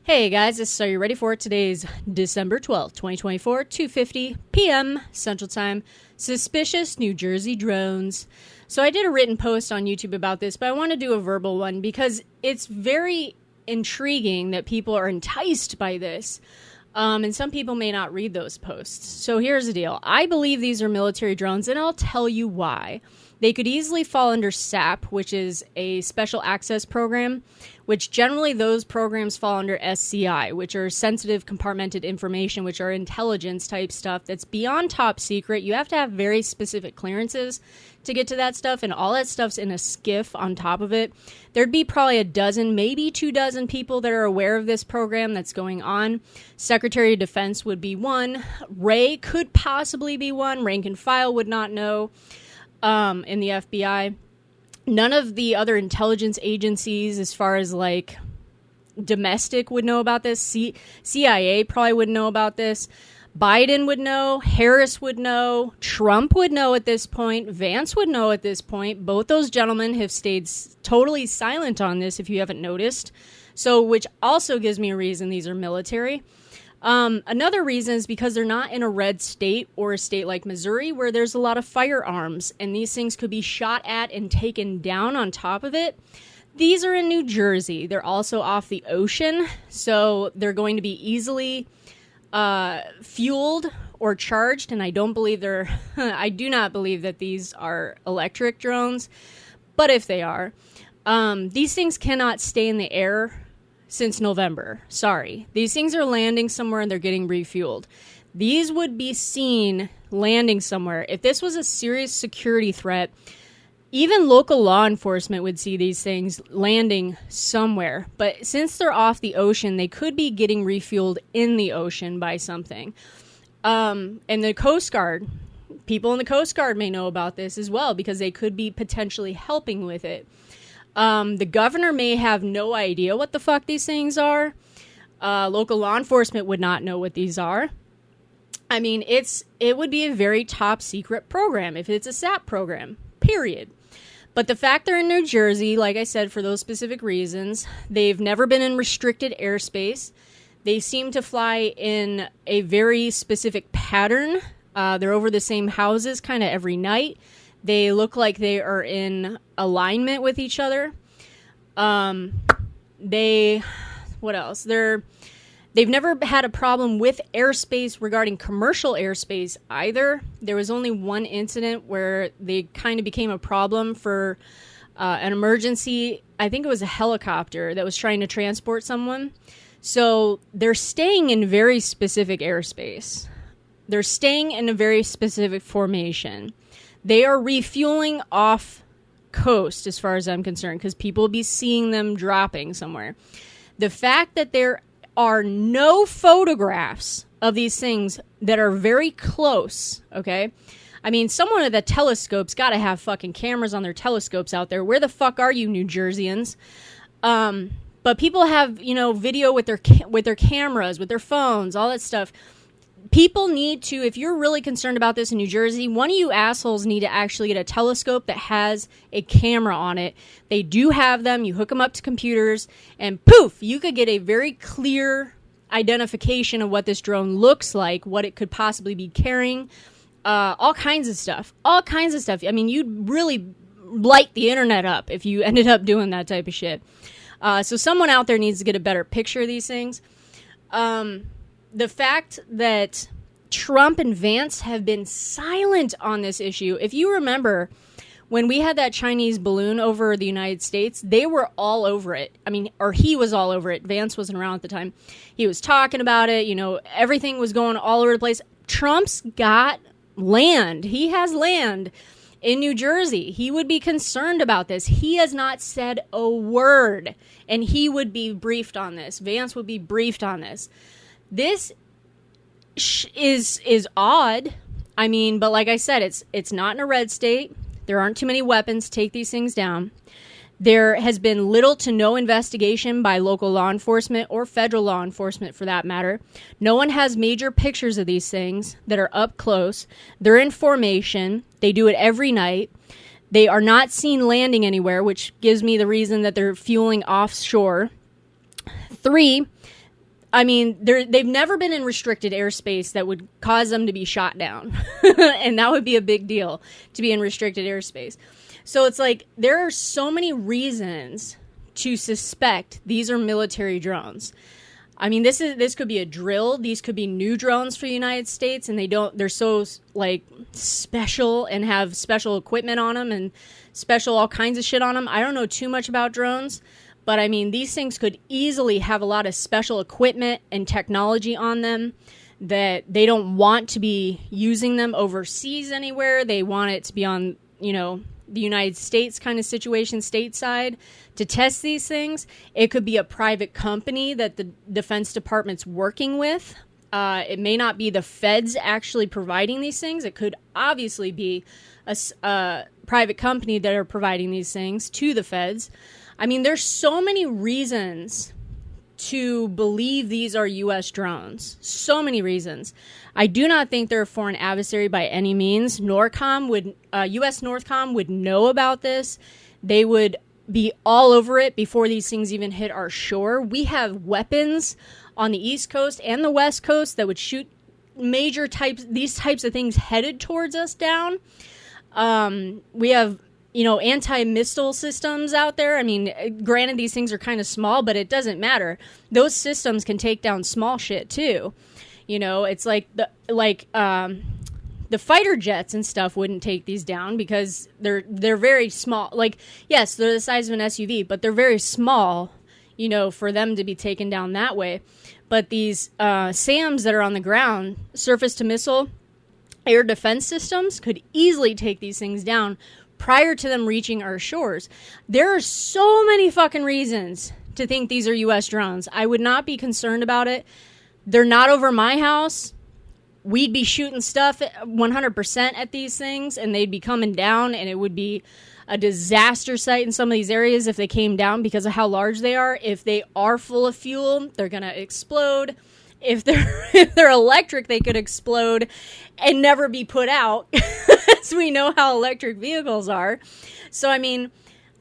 Hey guys, so you ready for today's December 12th, 2024, 2:50 p.m. Central Time, suspicious New Jersey drones. So I did a written post on YouTube about this, but I want to do a verbal one because it's very intriguing that people are enticed by this. And some people may not read those posts. So here's the deal. I believe these are military drones, and I'll tell you why. They could easily fall under SAP, which is a special access program, which generally those programs fall under SCI, which are sensitive compartmented information, which are intelligence type stuff that's beyond top secret. You have to have very specific clearances to get to that stuff, and all that stuff's in a SCIF on top of it. There'd be probably a dozen, maybe 24 people that are aware of this program that's going on. Secretary of Defense would be one. Ray could possibly be one. Rank and file would not know. In the FBI. None of the other intelligence agencies, as far as like domestic, would know about this. CIA probably wouldn't know about this. Biden would know. Harris would know. Trump would know at this point. Vance would know at this point. Both those gentlemen have stayed totally silent on this, if you haven't noticed. So, which also gives me a reason these are military. Another reason is because they're not in a red state or a state like Missouri where there's a lot of firearms and these things could be shot at and taken down on top of it. These are in New Jersey. They're also off the ocean, so they're going to be easily fueled or charged, and I do not believe that these are electric drones, but if they are, these things cannot stay in the air since November. Sorry. These things are landing somewhere and they're getting refueled. These would be seen landing somewhere. If this was a serious security threat, even local law enforcement would see these things landing somewhere. But since they're off the ocean, they could be getting refueled in the ocean by something. And the Coast Guard, people in the Coast Guard may know about this as well because they could be potentially helping with it. The governor may have no idea what the fuck these things are. Local law enforcement would not know what these are. I mean, it would be a very top secret program if it's a SAP program, period. But the fact they're in New Jersey, like I said, for those specific reasons, they've never been in restricted airspace. They seem to fly in a very specific pattern. They're over the same houses kind of every night. They look like they are in alignment with each other. What else? They've never had a problem with airspace regarding commercial airspace either. There was only one incident where they kind of became a problem for an emergency. I think it was a helicopter that was trying to transport someone. So they're staying in very specific airspace. They're staying in a very specific formation. They are refueling off coast as far as I'm concerned because people will be seeing them dropping somewhere. The fact that there are no photographs of these things that are very close, okay? I mean, someone at the telescope's got to have fucking cameras on their telescopes out there. Where the fuck are you, New Jerseyans? But people have, video with their cameras, with their phones, all that stuff. People need to, if you're really concerned about this in New Jersey, one of you assholes need to actually get a telescope that has a camera on it. They do have them. You hook them up to computers, and poof, you could get a very clear identification of what this drone looks like, what it could possibly be carrying, all kinds of stuff. All kinds of stuff. I mean, you'd really light the internet up if you ended up doing that type of shit. So someone out there needs to get a better picture of these things. The fact that Trump and Vance have been silent on this issue. If you remember, when we had that Chinese balloon over the United States, they were all over it. I mean, or he was all over it. Vance wasn't around at the time. He was talking about it. Everything was going all over the place. Trump's got land. He has land in New Jersey. He would be concerned about this. He has not said a word, and he would be briefed on this. Vance would be briefed on this. This is odd. I mean, but like I said, it's not in a red state. There aren't too many weapons to take these things down. There has been little to no investigation by local law enforcement or federal law enforcement for that matter. No one has major pictures of these things that are up close. They're in formation. They do it every night. They are not seen landing anywhere, which gives me the reason that they're fueling offshore. 3, I mean, they've never been in restricted airspace that would cause them to be shot down. And that would be a big deal, to be in restricted airspace. So it's like, there are so many reasons to suspect these are military drones. I mean, this could be a drill. These could be new drones for the United States, and they're so like special and have special equipment on them and special all kinds of shit on them. I don't know too much about drones. But, I mean, these things could easily have a lot of special equipment and technology on them that they don't want to be using them overseas anywhere. They want it to be on, the United States kind of situation, stateside, to test these things. It could be a private company that the Defense Department's working with. It may not be the feds actually providing these things. It could obviously be a private company that are providing these things to the feds. I mean, there's so many reasons to believe these are U.S. drones. So many reasons. I do not think they're a foreign adversary by any means. U.S. Northcom would know about this. They would be all over it before these things even hit our shore. We have weapons on the East Coast and the West Coast that would shoot these types of things headed towards us down. We have anti-missile systems out there. I mean, granted, these things are kind of small, but it doesn't matter. Those systems can take down small shit too. It's like the fighter jets and stuff wouldn't take these down because they're very small. Like, yes, they're the size of an SUV, but they're very small, for them to be taken down that way. But these SAMs that are on the ground, surface to missile air defense systems, could easily take these things down prior to them reaching our shores. There are so many fucking reasons to think these are U.S. drones. I would not be concerned about it. They're not over my house. We'd be shooting stuff 100% at these things, and they'd be coming down, and it would be a disaster site in some of these areas if they came down because of how large they are. If they are full of fuel, they're going to explode. If they're electric, they could explode and never be put out, as we know how electric vehicles are. So, I mean,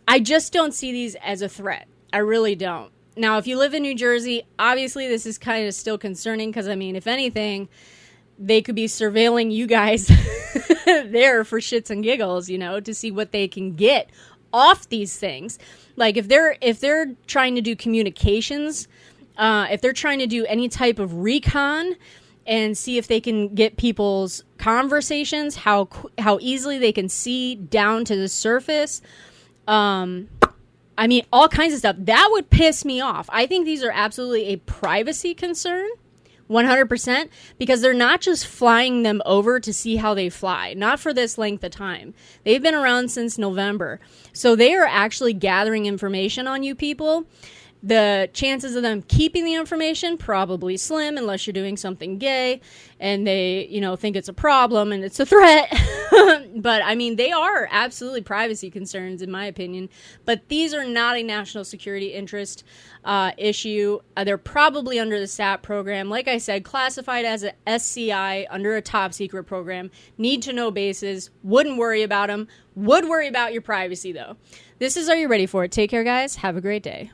I just don't see these as a threat. I really don't. Now, if you live in New Jersey, obviously this is kind of still concerning because, I mean, if anything, they could be surveilling you guys there for shits and giggles, to see what they can get off these things. Like, if they're trying to do communications, if they're trying to do any type of recon and see if they can get people's conversations, how easily they can see down to the surface. I mean, all kinds of stuff. That would piss me off. I think these are absolutely a privacy concern, 100%, because they're not just flying them over to see how they fly, not for this length of time. They've been around since November. So they are actually gathering information on you people. The chances of them keeping the information, probably slim, unless you're doing something gay and they, think it's a problem and it's a threat. But, I mean, they are absolutely privacy concerns, in my opinion. But these are not a national security interest issue. They're probably under the SAP program. Like I said, classified as a SCI under a top secret program. Need to know bases. Wouldn't worry about them. Would worry about your privacy, though. This is Are You Ready For It? Take care, guys. Have a great day.